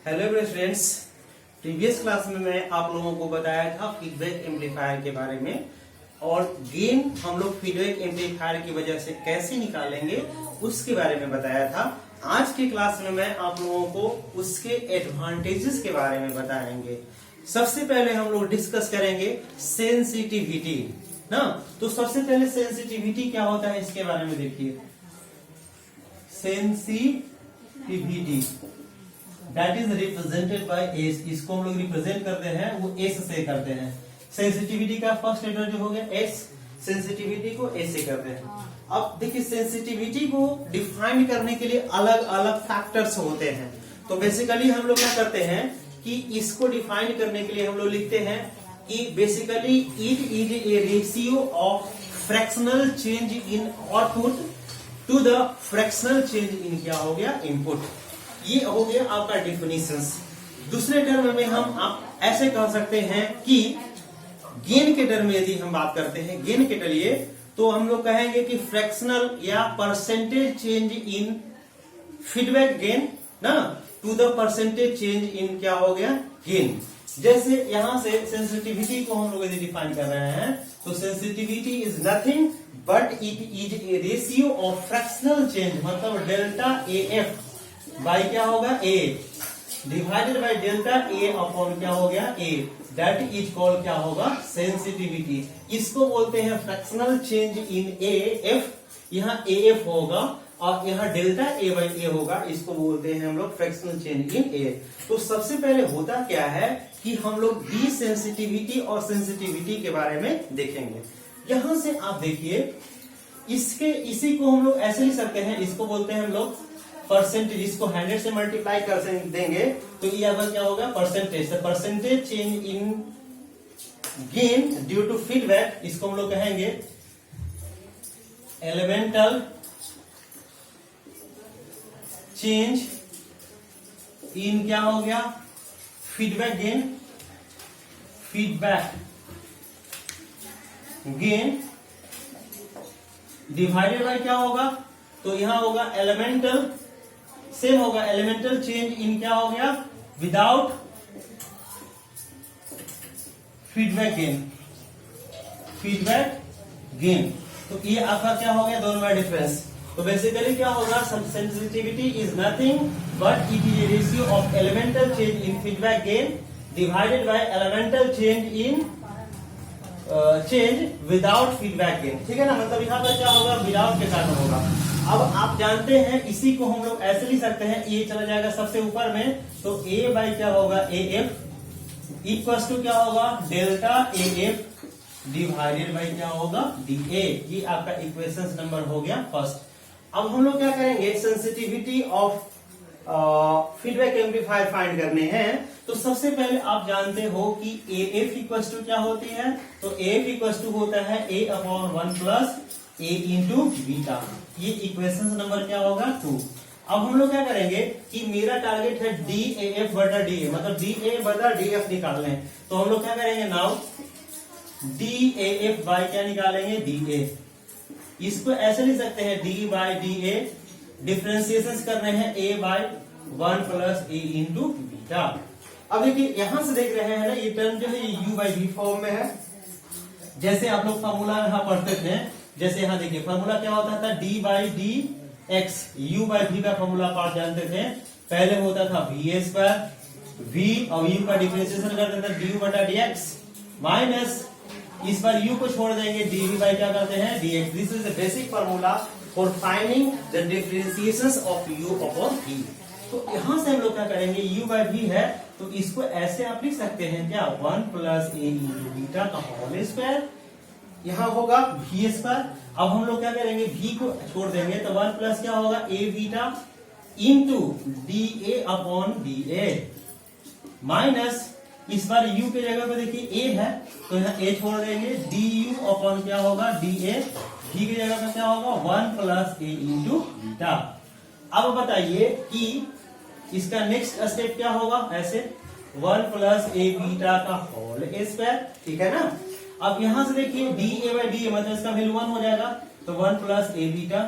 Hello students, previous class में मैं आप लोगों को बताया था फीडबैक एम्पलीफायर के बारे में और गेन हम लोग फीडबैक एम्पलीफायर की वजह से कैसे निकालेंगे उसके बारे में बताया था। आज की क्लास में मैं आप लोगों को उसके एडवांटेजेस के बारे में बताएंगे। सबसे पहले हम लोग डिस्कस करेंगे सेंसिटिविटी ना। तो सबसे पहले सेंसिटिविटी क्या होता है इसके बारे में देखिए। Sensitivity that is represented by S, इसको हम लोग रिप्रेजेंट करते हैं वो एस से करते हैं। सेंसिटिविटी का फर्स्ट लेटर जो हो गया एस, सेंसिटिविटी को एस से करते हैं। अब देखिए सेंसिटिविटी को डिफाइन करने के लिए अलग अलग फैक्टर्स होते हैं। तो बेसिकली हम लोग क्या करते हैं कि इसको डिफाइन करने के लिए हम लोग लिखते हैं कि basically it is a ratio of fractional change in output to the fractional change in क्या हो गया इनपुट। ये हो गया आपका डिफिनीशंस। दूसरे टर्म में हम आप ऐसे कह सकते हैं कि गेन के टर्म में यदि हम बात करते हैं गेन के लिए तो हम लोग कहेंगे कि फ्रैक्शनल या percentage change in feedback gain ना to the percentage change in क्या हो गया गेन। जैसे यहां से सेंसिटिविटी को हम लोग यदि डिफाइन कर रहे हैं तो sensitivity is nothing but it is a ratio of fractional change, मतलब डेल्टा ए एफ बाई क्या होगा A divided by delta A upon क्या हो गया ए, दैट इज कॉल्ड क्या होगा सेंसिटिविटी। इसको बोलते हैं fractional change in A F, यहाँ ए एफ होगा और यहाँ डेल्टा ए बाई ए होगा, इसको बोलते हैं हम लोग फ्रैक्शनल चेंज इन ए। तो सबसे पहले होता क्या है कि हम लोग डी सेंसिटिविटी और सेंसिटिविटी के बारे में देखेंगे। यहां से आप देखिए इसी को हम लोग ऐसे लिख सकते हैं, इसको बोलते हैं हम लोग परसेंटेज, इसको 100 से मल्टीप्लाई कर देंगे तो ये आपका क्या होगा percentage. Percentage change in gain due to feedback, इसको हम लोग कहेंगे एलिमेंटल चेंज इन क्या हो गया feedback gain, feedback gain divided by क्या होगा तो यहां होगा एलिमेंटल, सेम होगा एलिमेंटल चेंज इन क्या हो गया without feedback gain, feedback gain. तो ये आपका क्या हो गया दोनों में डिफरेंस। तो बेसिकली क्या होगा sensitivity is nothing but it is a ratio of elemental change in feedback gain divided by elemental change in change without feedback gain, ठीक है ना। मतलब यहाँ पर क्या होगा विदाउट के साथ होगा। अब आप जानते हैं इसी को हम लोग ऐसे लिख सकते हैं, ये चला जाएगा सबसे ऊपर में तो ए बाई क्या होगा ए एफ इक्वल टू क्या होगा delta A F divided by क्या होगा डी ए। ये आपका इक्वेशन नंबर हो गया फर्स्ट। अब हम लोग क्या करेंगे sensitivity of feedback amplifier find करने हैं। तो सबसे पहले आप जानते हो कि ए एफ इक्वल टू क्या होती है तो ए एफ इक्वल टू होता है ए upon 1 plus A into beta. ये इक्वेशन नंबर क्या होगा 2। अब हम लोग क्या करेंगे कि मेरा टारगेट है डी ए एफ बटा डी ए, मतलब डी ए बटा डी एफ निकालने। तो हम लोग क्या करेंगे now D A F by क्या निकालेंगे डी ए। इसको ऐसे लिख सकते हैं D by D A, differentiation करने हैं A by 1 plus A into beta. अब देखिए यहां से देख रहे हैं ना ये टर्म जो है ये u बाई वी फॉर्म में है। जैसे आप लोग फॉर्मूला यहाँ पढ़ते थे, जैसे यहाँ देखिए फॉर्मूला क्या होता था d by d x, u by v का फॉर्मूला पार्ट जानते थे। पहले होता था वी ए स्क्वायर, वी और यू का डिफरेंशिएशन करते थे डी यू बटा डी एक्स माइनस इस बार यू को छोड़ देंगे डी वी बाई क्या करते हैं d x. This is the basic formula for finding the differentiation of u upon v. तो यहां से हम लोग क्या करेंगे u बाई वी है तो इसको ऐसे आप लिख सकते हैं क्या 1 प्लस ए इंटू बीटा का होल स्क्वायर, यहाँ होगा वी स्क्वायर। अब हम लोग क्या करेंगे v को छोड़ देंगे तो 1 प्लस क्या होगा A beta into D A upon D A minus इस बार u के जगह पे देखिए a है तो यहाँ a छोड़ देंगे डी यू अपॉन क्या होगा डी ए, v की जगह पे क्या होगा 1 प्लस ए इंटू बीटा। अब बताइए कि इसका नेक्स्ट स्टेप क्या होगा ऐसे 1 प्लस ए बीटा का होल स्क्वायर, ठीक है ना। अब यहां से देखिए डी ए बाई डी ए मतलब इसका वैल्यू 1 हो जाएगा तो 1 प्लस ए बीटा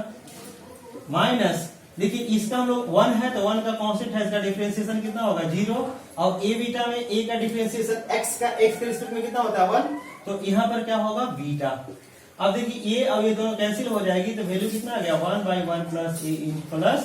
माइनस देखिए इसका हम लोग 1 है तो 1 का कांस्टेंट है, इसका डिफरेंशिएशन कितना होगा 0। और ए बीटा में ए का डिफरेंशिएशन एक्स का एक्स के रिस्पेक्ट में कितना होता है 1, तो यहाँ पर क्या होगा बीटा। अब देखिए ये और ये दोनों कैंसिल हो जाएगी तो वैल्यू कितना आ गया 1/1 plus A in plus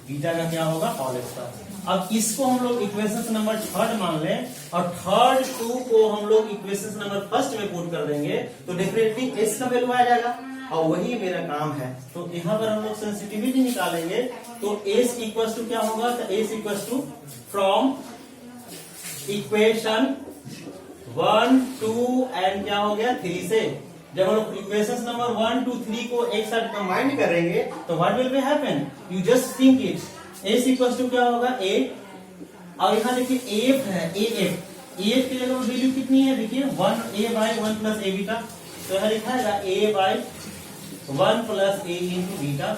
beta का क्या होगा होल स्क्वायर। अब इसको हम लोग इक्वेशन नंबर 3 मान लें और 2 को हम लोग इक्वेशन नंबर 1 में पुट कर देंगे तो डेफिनेटली एस का वैल्यू आ जाएगा और वही मेरा काम है। तो यहाँ पर हम लोग सेंसिटिविटी निकालेंगे तो एस इक्वल टू क्या होगा, तो s equal to from equation 1, 2 and क्या हो गया 3 से जब हम लोग इक्वेशन नंबर 1, 2, 3 को एक साथ कंबाइन करेंगे तो what will be happen, you just think it. S equal to क्या होगा ए, और यहाँ देखिए एफ है एफ की जगह वैल्यू कितनी है देखिए 1a/1 प्लस ए बीटा, तो यहाँ लिखा है a/1 plus A into beta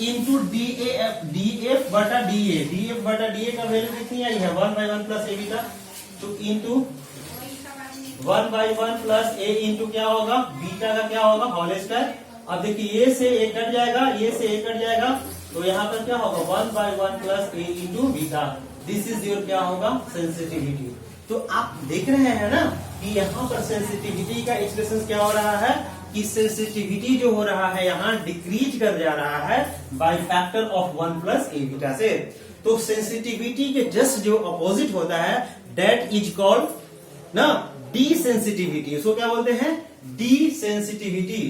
into DF बटा डीए का वैल्यू कितनी आई है 1/1 प्लस ए बीटा, तो इंटू 1/1 प्लस ए इंटू क्या होगा बीटा का क्या होगा होल स्क्वायर। अब देखिए ये से ए कट जाएगा, ये से ए कट जाएगा, तो यहाँ पर क्या होगा 1/1 plus A into beta. This is your क्या होगा सेंसिटिविटी। तो आप देख रहे हैं ना कि यहाँ पर सेंसिटिविटी का एक्सप्रेशन क्या हो रहा है कि सेंसिटिविटी जो हो रहा है यहाँ डिक्रीज कर जा रहा है by factor of 1 plus A beta से। तो सेंसिटिविटी के जस्ट जो अपोजिट होता है दैट इज कॉल्ड ना डी सेंसिटिविटी, उसको क्या बोलते हैं डी सेंसिटिविटी।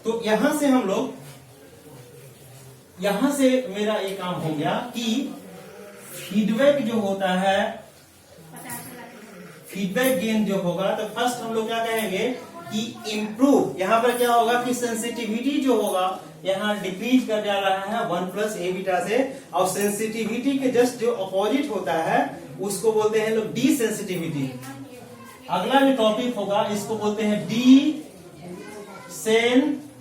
तो यहां से हम लोग यहां से मेरा एक काम हो गया कि फीडबैक जो होता है फीडबैक गेन जो होगा तो फर्स्ट हम लोग क्या कहेंगे कि इम्प्रूव। यहां पर क्या होगा कि सेंसिटिविटी जो होगा यहाँ डिक्रीज कर जा रहा है 1 प्लस ए बीटा से, और सेंसिटिविटी के जस्ट जो अपोजिट होता है उसको बोलते हैं लोग डी सेंसिटिविटी। अगला जो टॉपिक होगा इसको बोलते हैं D sensitivity.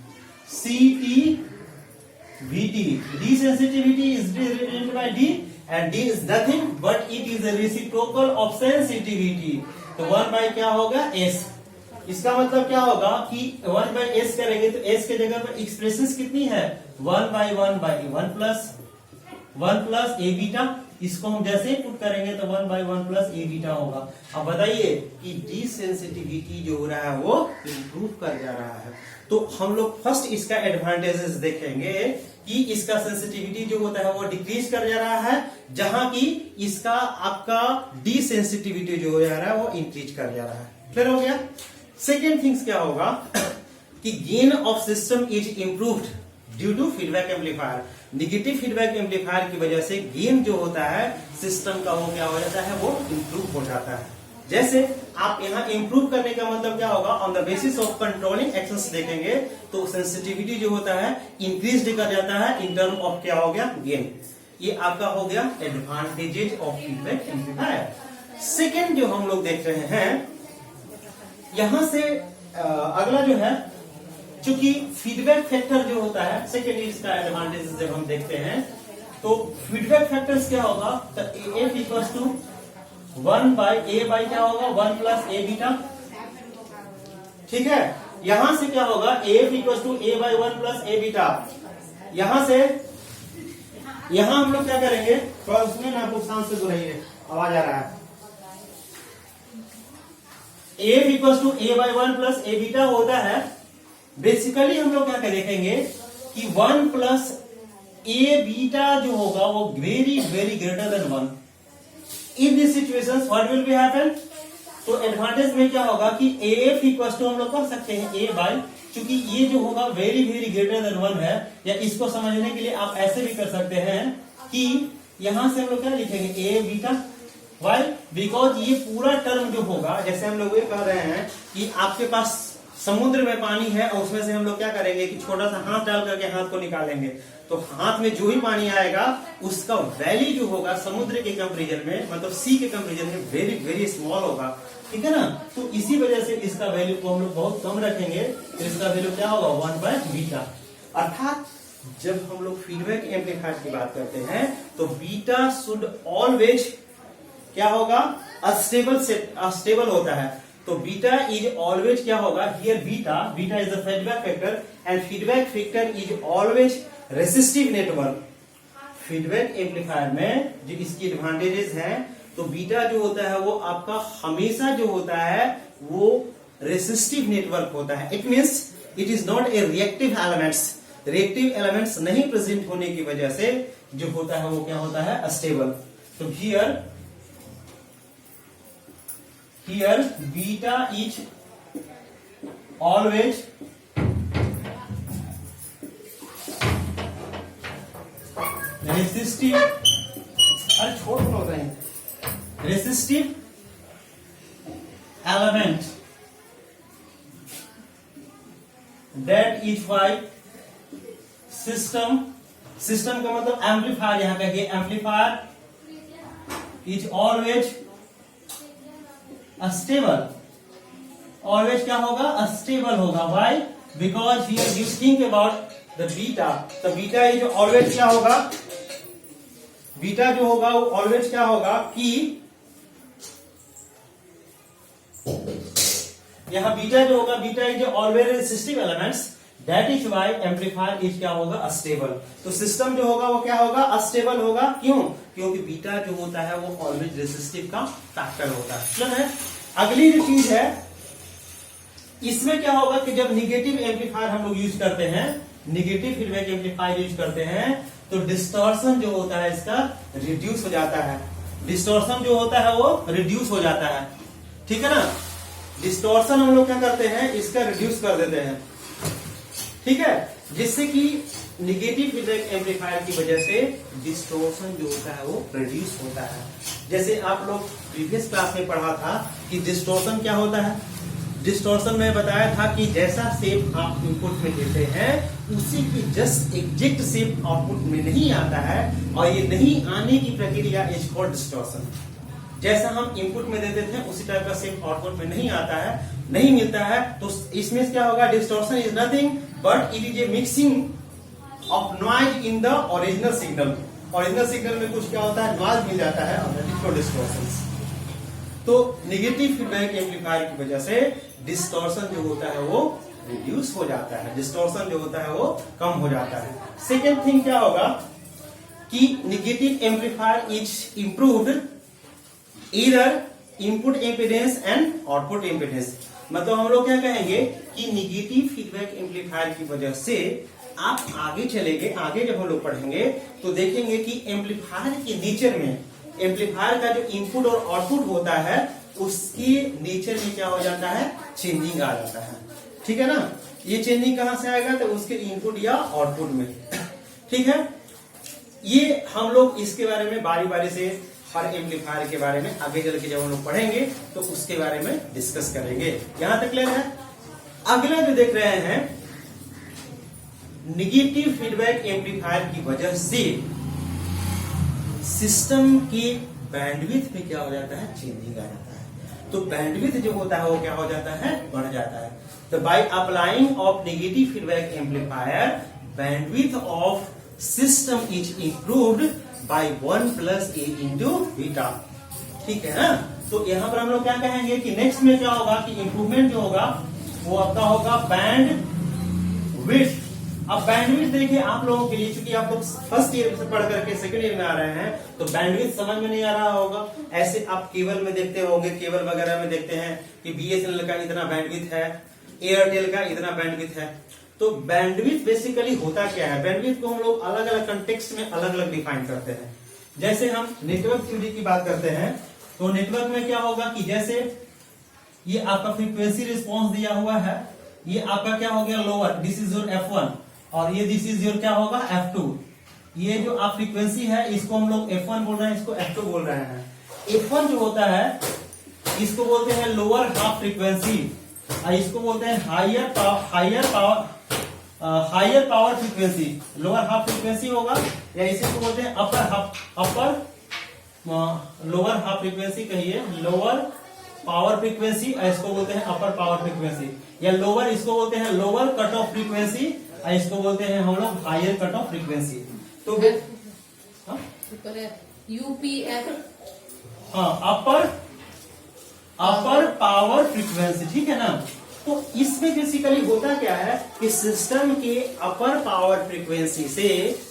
D sensitivity is represented by D and D is nothing but it is a reciprocal of sensitivity. तो 1 बाय क्या होगा एस। इसका मतलब क्या होगा कि 1 बाय एस करेंगे तो एस के जगह पर एक्सप्रेशन कितनी है 1/1 बाय 1 प्लस ए बीटा। इसको हम जैसे ही पुट करेंगे तो 1/1 प्लस ए बीटा होगा। अब बताइए कि डी सेंसिटिविटी जो हो रहा है वो इंप्रूव कर जा रहा है। तो हम लोग फर्स्ट इसका एडवांटेजेस देखेंगे कि इसका सेंसिटिविटी जो होता है वो डिक्रीज कर जा रहा है, जहां की इसका आपका डी सेंसिटिविटी जो हो जा रहा है वो इंक्रीज कर जा रहा है। क्लियर हो गया। सेकेंड थिंग्स क्या होगा कि gain of system is improved due to feedback amplifier. Negative feedback amplifier की वजह से गेन जो होता है सिस्टम का वो क्या हो जाता है वो इम्प्रूव हो जाता है। जैसे आप यहाँ इम्प्रूव करने का मतलब क्या होगा on the basis of controlling actions देखेंगे तो सेंसिटिविटी जो होता है इंक्रीज कर जाता है इन टर्म ऑफ क्या हो गया गेन। ये आपका हो गया advantages of feedback amplifier. Second जो हम लोग देख रहे हैं यहां से अगला जो है चूंकि फीडबैक फैक्टर जो होता है सेकेंड इसका एडवांटेज जब हम देखते हैं तो फीडबैक फैक्टर्स क्या होगा तो f equals to 1 by a by क्या होगा 1 प्लस ए बीटा। ठीक है, यहां से क्या होगा f equals to a by 1 plus A beta. यहां से यहां हम लोग क्या करेंगे थोड़ा उसमें ना आपको शांत से सुनाइए आवाज आ रहा है। F equals to a by 1 plus A beta होता है बेसिकली हम लोग क्या देखेंगे कि 1 प्लस ए बीटा जो होगा वो very very greater than 1। In this situation what will be happen, तो एडवांटेज में क्या होगा कि एफ इक्वल टू हम लोग कर सकते हैं ए बाय, चूंकि ये जो होगा वेरी वेरी ग्रेटर देन 1 है, या इसको समझने के लिए आप ऐसे भी कर सकते हैं कि यहां से हम लोग क्या लिखेंगे ए बीटा। वाई बिकॉज ये पूरा टर्म जो होगा जैसे हम लोग ये कह रहे हैं कि आपके पास समुद्र में पानी है और उसमें से हम लोग क्या करेंगे कि छोटा सा हाथ डाल करके हाथ को निकालेंगे तो हाथ में जो भी पानी आएगा उसका वैल्यू जो होगा समुद्र के कंपेरिजन में मतलब सी के कंपेरिजन में वेरी वेरी स्मॉल होगा। ठीक है ना, तो इसी वजह से इसका वैल्यू को हम लोग बहुत कम रखेंगे तो इसका वैल्यू क्या होगा 1 बाय बीटा। अर्थात जब हम लोग फीडबैक एम्पलीफायर की बात करते हैं तो बीटा शुड ऑलवेज क्या होगा अस्टेबल होता है। तो बीटा इज ऑलवेज क्या होगा here beta is the feedback factor and feedback factor is always resistive network. Feedback amplifier में जो इसकी एडवांटेजेस हैं, तो बीटा जो होता है वो आपका हमेशा जो होता है वो रेसिस्टिव नेटवर्क होता है। It means it is not a reactive elements. Reactive elements नहीं प्रेजेंट होने की वजह से जो होता है वो क्या होता है, स्टेबल। तो here beta is always resistive, अरे छोड़ रहे हैं, resistive element that is why system का मतलब एम्पलीफायर, यहां कहिए amplifier is always stable. Always क्या होगा, स्टेबल होगा। Why? Because here you think about the beta. तो बीटा इज ऑलवेज क्या होगा, बीटा जो होगा वो ऑलवेज क्या होगा कि यहां बीटा जो होगा, beta is always resistive elements that is why amplifier is क्या होगा, स्टेबल। तो सिस्टम जो होगा वो क्या होगा, अस्टेबल होगा। क्यों? क्योंकि बीटा जो होता है वो ऑलवेज रेसिस्टिव का फैक्टर होता है। चलो है अगली जो चीज है, इसमें क्या होगा कि जब निगेटिव एम्पलीफायर हम लोग यूज करते हैं, निगेटिव फीडबैक एम्पलीफायर यूज करते हैं, तो डिस्टॉर्शन जो होता है इसका रिड्यूस हो जाता है। डिस्टॉर्शन जो होता है वो रिड्यूस हो जाता है, ठीक है ना। डिस्टॉर्शन हम लोग क्या करते हैं, इसका रिड्यूस कर देते हैं, ठीक है, जिससे कि निगेटिव फीडबैक एम्पलीफायर की वजह से डिस्टॉर्शन जो होता है वो रिड्यूस होता है। जैसे आप लोग प्रीवियस क्लास में पढ़ा था कि डिस्टॉर्शन क्या होता है। डिस्टॉर्शन में बताया था कि जैसा शेप आप इनपुट में देते हैं उसी की जस्ट एग्जैक्ट शेप आउटपुट में नहीं आता है, और ये नहीं आने की प्रक्रिया इज कॉल्ड डिस्टॉर्शन। जैसा हम इनपुट में देते थे उसी टाइप का शेप आउटपुट में नहीं आता है, नहीं मिलता है, तो इसमें क्या होगा, distortion is nothing but it is A mixing of noise in the original signal. Original signal में कुछ क्या होता है, नॉइज मिल जाता है, और इसको डिस्टॉर्शन। तो निगेटिव फीडबैक एम्पलीफायर की वजह से डिस्टॉर्शन जो होता है वो रिड्यूस हो जाता है, डिस्टॉर्शन जो होता है वो कम हो जाता है। सेकेंड थिंग क्या होगा कि negative amplifier is improved either input impedance and output impedance. मतलब हम लोग क्या कहेंगे कि निगेटिव फीडबैक एम्पलीफायर की वजह से आप आगे चलेंगे, आगे जब हम लोग पढ़ेंगे तो देखेंगे कि एम्पलीफायर के नेचर में, एम्पलीफायर का जो इनपुट और आउटपुट होता है उसके नेचर में क्या हो जाता है, चेंजिंग आ जाता है, ठीक है ना। ये चेंजिंग कहां से आएगा, तो उसके इनपुट या आउटपुट में, ठीक है। ये हम लोग इसके बारे में बारी बारी से हर एम्पलीफायर के बारे में आगे चल के जब हम लोग पढ़ेंगे तो उसके बारे में डिस्कस करेंगे। यहां तक क्लियर है। अगला जो देख रहे हैं, निगेटिव फीडबैक एम्पलीफायर की वजह से सिस्टम की बैंडविड्थ में क्या हो जाता है, चेंजिंग आ जाता है। तो बैंडविड्थ जो होता है वो क्या हो जाता है, बढ़ जाता है। तो by applying of negative feedback amplifier, bandwidth of system is improved by 1 + a into beta, ठीक है ना। तो यहां पर हम लोग क्या कहेंगे कि नेक्स्ट में क्या होगा कि इंप्रूवमेंट जो होगा वो आपका होगा बैंडविड्थ। अब बैंडविड्थ देखिए आप लोगों के लिए, चूंकि आप लोग फर्स्ट ईयर से पढ़ करके सेकंड ईयर में आ रहे हैं तो बैंडविड्थ समझ में नहीं आ रहा होगा। ऐसे आप केबल में देखते होंगे, केबल वगैरह में देखते हैं कि BSNL का इतना बैंडविड्थ है, एयरटेल का इतना बैंडविड्थ है। तो बैंडविड्थ बेसिकली होता क्या है, बैंडविड्थ को हम लोग अलग अलग कंटेक्स्ट में अलग अलग डिफाइन करते हैं। जैसे हम नेटवर्क थ्योरी की बात करते हैं तो नेटवर्क में क्या होगा कि जैसे ये आपका फ्रीक्वेंसी रिस्पॉन्स दिया हुआ है, ये आपका क्या हो गया lower, this is your F1, और ये दिस इज योर क्या होगा F2। ये जो आप फ्रीक्वेंसी है इसको हम लोग F1 बोल रहे हैं, इसको F2 बोल रहे हैं। F1 जो होता है इसको बोलते हैं लोअर हाफ फ्रीक्वेंसी, और इसको बोलते हैं higher power frequency. Lower half frequency होगा, या इसी को बोलते हैं लोअर हाफ फ्रीक्वेंसी, कहिए लोअर पावर फ्रीक्वेंसी, और इसको बोलते हैं अपर पावर फ्रीक्वेंसी, या लोअर, इसको बोलते हैं लोअर कट ऑफ फ्रीक्वेंसी, और इसको बोलते हैं हम लोग हायर कट ऑफ फ्रीक्वेंसी। तो UPF, हाँ, अपर पावर फ्रीक्वेंसी, ठीक है ना। तो इसमें बेसिकली होता क्या है कि सिस्टम के अपर पावर फ्रीक्वेंसी से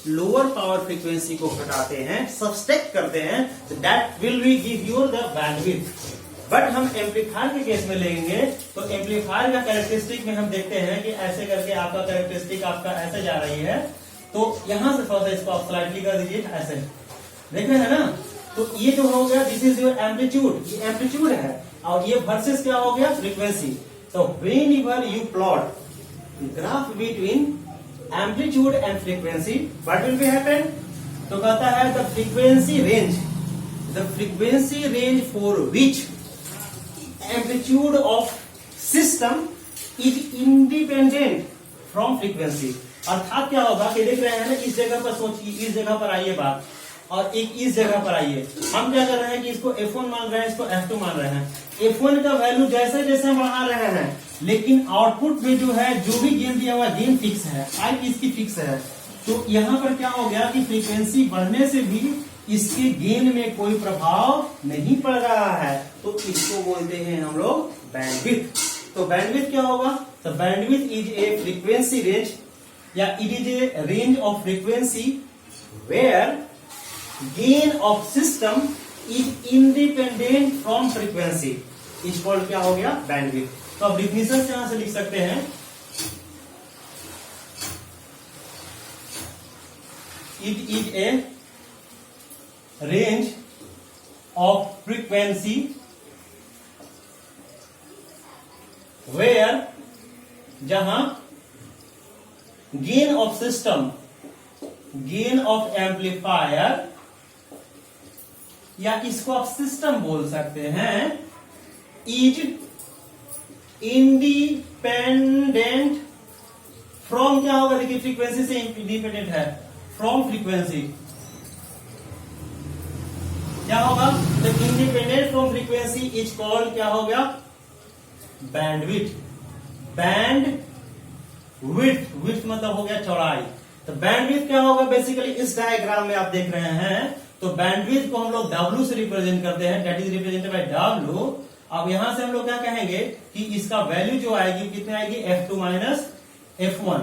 लोअर पावर फ्रीक्वेंसी को घटाते हैं, सब्सट्रैक्ट करते हैं, that will be give you the bandwidth. But हम एम्पलीफायर के केस में लेंगे तो एम्पलीफायर का कैरेक्टरिस्टिक में हम देखते हैं कि ऐसे करके आपका कैरेक्टरिस्टिक आपका ऐसे जा रही है, तो यहां से थोड़ा सा इसको आप स्लाइडली कर दीजिए, ऐसे देख रहे हैं ना। तो ये जो हो गया दिस इज योर एम्पलीट्यूड, ये एम्पलीट्यूड है, और ये वर्सेस क्या हो गया frequency. So whenever you plot graph between amplitude and frequency, what will be happen? तो कहता है the frequency range for which amplitude of system is independent from frequency। अर्थात क्या होगा कि देख रहे हैं ना, इस जगह पर सोचिए, इस जगह पर आइए बात, और एक इस जगह पर आइए। हम क्या कर रहे हैं कि इसको F1 मान रहे हैं, इसको F2 मान रहे हैं। F1 का वैल्यू जैसे जैसे बढ़ा रहे हैं, लेकिन आउटपुट में जो है जो भी गेन दिया हुआ गेन फिक्स है, आई इसकी फिक्स है। तो यहाँ पर क्या हो गया कि फ्रीक्वेंसी बढ़ने से भी इसके गेन में कोई प्रभाव नहीं पड़ रहा है, तो इसको बोलते हैं हम लोग बैंडविड्थ। तो बैंडविड्थ क्या होगा? तो bandwidth is a frequency range, या it is a range of frequency where gain of system is independent from frequency, is called क्या हो गया बैंडविड्थ। तो अब डिफिनेशन यहां से लिख सकते हैं, it is a range of frequency where, जहां gain of system, gain of amplifier, या इसको आप सिस्टम बोल सकते हैं, इज इंडिपेंडेंट फ्रॉम, क्या होगा देखिए फ्रीक्वेंसी से इंडिपेंडेंट है, फ्रॉम फ्रीक्वेंसी क्या होगा? तो independent from frequency is called क्या हो गया बैंडविड्थ। बैंडविड्थ, विड्थ मतलब हो गया चौड़ाई। तो बैंडविड्थ क्या होगा बेसिकली इस डायग्राम में आप देख रहे हैं, तो बैंडविड्थ को हम लोग W से रिप्रेजेंट करते हैं, that is represented by W। अब यहां से हम लोग क्या कहेंगे कि इसका वैल्यू जो आएगी कितनी आएगी F2 माइनस F1,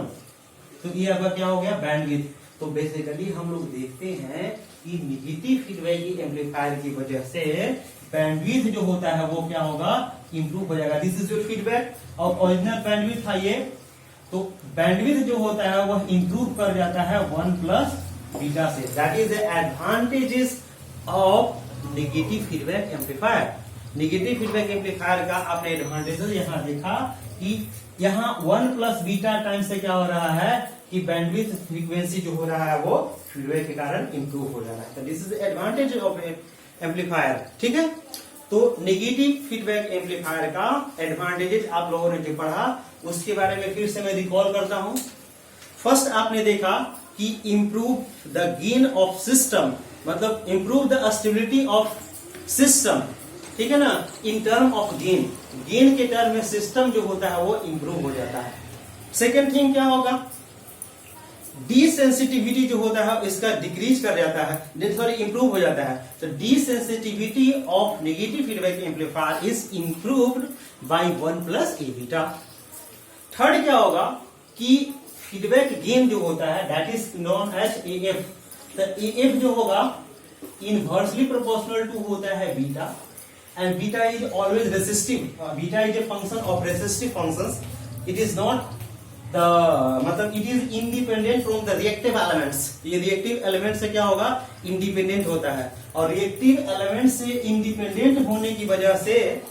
तो ये आपका क्या हो गया बैंडविड्थ। तो बेसिकली हम लोग देखते हैं कि निगेटिव फीडबैक एम्पलीफायर की वजह से बैंडविड्थ जो होता है वो क्या होगा इंप्रूव हो जाएगा। दिस इज योर फीडबैक, और ओरिजिनल बैंडविड्थ था ये, तो बैंडविड्थ जो होता है वह इंप्रूव कर जाता है 1 प्लस बीटा से। That is the advantages of negative feedback amplifier. Negative feedback amplifier का आपने एडवांटेजेस यहां देखा कि यहां 1 प्लस बीटा टाइम से क्या हो रहा है कि बैंडविड्थ फ्रीक्वेंसी जो हो रहा है वो फीडबैक के कारण इंप्रूव हो जा रहा है। तो this is advantage of amplifier, ठीक है। तो नेगेटिव फीडबैक एम्पलीफायर का एडवांटेजेस आप लोगों ने जो पढ़ा उसके बारे में फिर से मैं रिकॉल करता हूं। फर्स्ट आपने देखा कि improve the gain of system, मतलब improve the stability of system, ठीक है ना, in term of gain, gain के टर्म में सिस्टम जो होता है वो इंप्रूव हो जाता है। सेकेंड थिंग क्या होगा, डीसेंसिटिविटी जो होता है इसका डिक्रीज कर जाता है, सॉरी इंप्रूव हो जाता है। तो desensitivity of negative feedback amplifier is improved by 1 plus A beta. Third क्या होगा कि फीडबैक गेन जो होता है that is known as AF। तो AF जो होगा इनवर्सली प्रोपोर्शनल टू होता है beta, and beta is always resistive. Beta is a function of resistive functions, it is not the, मतलब it is independent from the reactive elements. ये reactive element से क्या होगा इंडिपेंडेंट होता है, और रिएक्टिव एलिमेंट से इंडिपेंडेंट होने की वजह से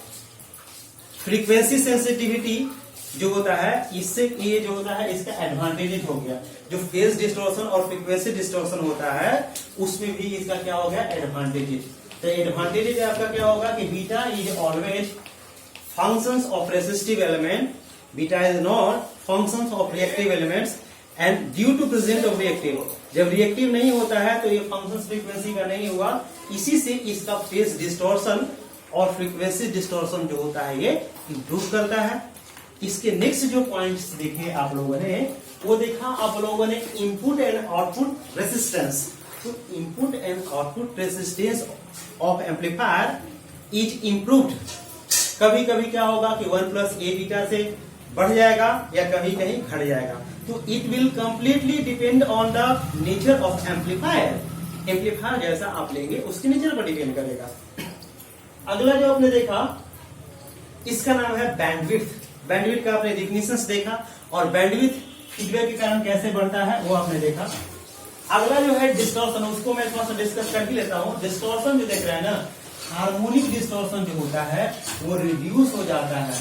फ्रीक्वेंसी सेंसिटिविटी जो होता है इससे ये जो होता है इसका एडवांटेज हो गया। जो फेज डिस्टॉर्शन और फ्रीक्वेंसी डिस्टॉर्शन होता है उसमें भी इसका क्या हो गया एडवांटेज। तो एडवांटेज आपका क्या होगा कि beta is always functions of resistive element, beta is not functions of reactive elements, and due to presence of reactive, जब रिएक्टिव नहीं होता है तो ये फंक्शन फ्रीक्वेंसी का नहीं हुआ, इसी से इसका फेज डिस्टॉर्शन और फ्रीक्वेंसी डिस्टॉर्शन जो होता है ये इंप्रूव करता है। इसके नेक्स्ट जो पॉइंट्स देखे आप लोगों ने वो देखा आप लोगों ने इनपुट एंड आउटपुट रेसिस्टेंस। तो input and output resistance of amplifier is improved. कभी कभी क्या होगा कि 1 प्लस ए बीटा से बढ़ जाएगा या कहीं कहीं घट जाएगा। तो it will completely depend on the nature of amplifier. Amplifier जैसा आप लेंगे उसके नेचर पर डिपेंड करेगा। अगला जो आपने देखा इसका नाम है बैंडविड्थ। बैंडविड्थ का आपने डिफिनेशंस देखा और बैंडविड्थ फीडबैक के कारण कैसे बढ़ता है वो आपने देखा। अगला जो है डिस्टॉर्शन, उसको मैं थोड़ा सा डिस्कस कर ही लेता हूं। डिस्टॉर्शन जो देख रहे हैं ना, हार्मोनिक डिस्टॉर्शन जो होता है वो रिड्यूस हो जाता है।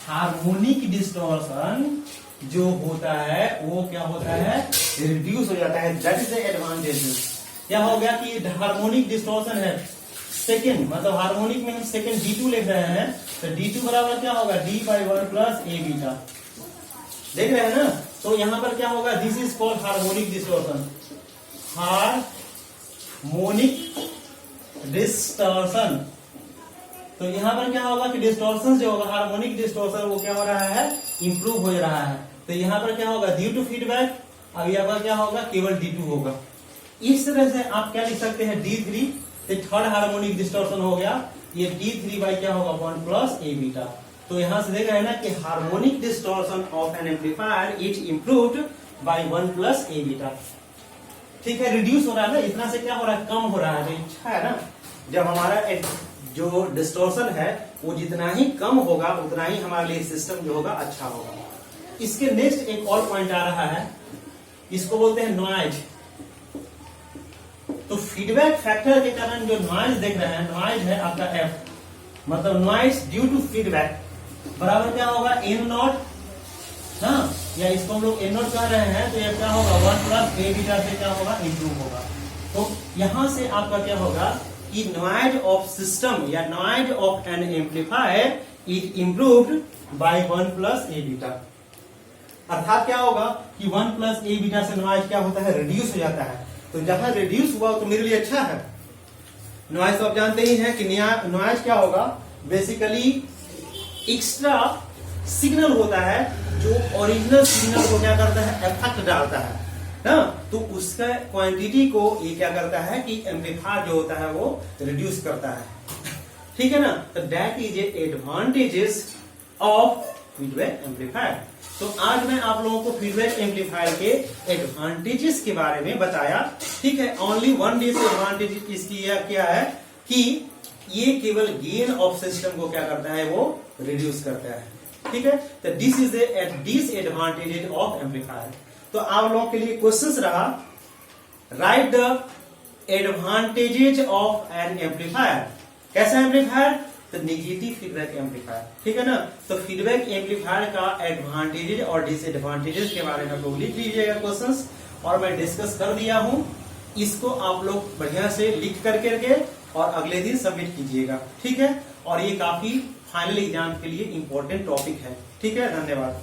हार्मोनिक डिस्टॉर्शन जो होता है वो क्या होता है, रिड्यूस हो जाता है। That is the advantage. क्या हो गया कि हार्मोनिक डिस्टॉर्शन है सेकेंड, मतलब हार्मोनिक में हम सेकेंड D2 लिख रहे हैं, तो D2 बराबर क्या होगा, D/1 प्लस A बीटा। देख रहे हैं ना, तो यहां पर क्या होगा, this is called harmonic distortion. Harmonic distortion. तो यहां पर क्या होगा कि डिस्टॉर्शन जो होगा, हार्मोनिक डिस्टॉर्शन, वो क्या हो रहा है, इंप्रूव हो रहा है। तो यहां पर क्या होगा, ड्यू टू फीडबैक। अब यहाँ पर क्या होगा, केवल D2 होगा। इस तरह से आप क्या लिख सकते हैं, D3, तो थर्ड हार्मोनिक डिस्टॉर्शन हो गया। ये D3 बाई क्या होगा, 1 प्लस A बीटा। तो यहां से देख रहे हैं ना कि harmonic distortion of an amplifier is improved by 1 plus A beta. ठीक है, रिड्यूस हो रहा है ना, इतना से क्या हो रहा है, कम हो रहा है। तो अच्छा है ना, जब हमारा जो डिस्टॉर्शन है वो जितना ही कम होगा उतना ही हमारे लिए सिस्टम जो होगा अच्छा होगा। इसके नेक्स्ट एक और पॉइंट आ रहा है, इसको बोलते हैं नॉइज। तो फीडबैक फैक्टर के कारण जो नॉइज देख रहे हैं, नॉइज है आपका F, मतलब नॉइज ड्यू टू फीडबैक बराबर क्या होगा, N नॉट, हाँ, या इसको हम लोग N नॉट कह रहे हैं। तो ये क्या होगा, 1 प्लस A बीटा से क्या होगा, इंप्रूव होगा। तो यहां से आपका क्या होगा कि नॉइज ऑफ सिस्टम या noise of an amplifier is improved by 1 plus A beta. अर्थात क्या होगा कि 1 प्लस A बीटा से नॉइज क्या होता है, रिड्यूस हो जाता है। तो जहां रिड्यूस हुआ तो मेरे लिए अच्छा है। नॉइज तो आप जानते ही हैं कि नॉइज क्या होगा, बेसिकली एक्स्ट्रा सिग्नल होता है जो ओरिजिनल सिग्नल को क्या करता है, इफेक्ट डालता है ना। तो उसका क्वांटिटी को ये क्या करता है कि एम्पलीफायर जो होता है वो रिड्यूस करता है। ठीक है ना, तो that is advantages of feedback amplifier. तो आज मैं आप लोगों को फीडबैक एम्पलीफायर के एडवांटेजेस के बारे में बताया। ठीक है, ओनली वन डिसएडवांटेज इसकी क्या है कि ये केवल गेन ऑफ सिस्टम को क्या करता है, वो रिड्यूस करता है। ठीक है, तो this is the disadvantage of amplifier. तो आप लोगों के लिए क्वेश्चंस रहा, right the advantages of an amplifier. कैसा एम्पलीफायर, तो नेगेटिव फीडबैक एम्पलीफायर। ठीक है ना, तो फीडबैक एम्पलीफायर का एडवांटेजेस और डिसएडवांटेजेस के बारे में लोग लिख लीजिएगा क्वेश्चंस, और मैं डिस्कस कर दिया हूं। इसको आप लोग बढ़िया से लिख करके और अगले दिन सबमिट कीजिएगा। ठीक है, और ये काफी फाइनल एग्जाम के लिए इंपॉर्टेंट टॉपिक है। ठीक है, धन्यवाद।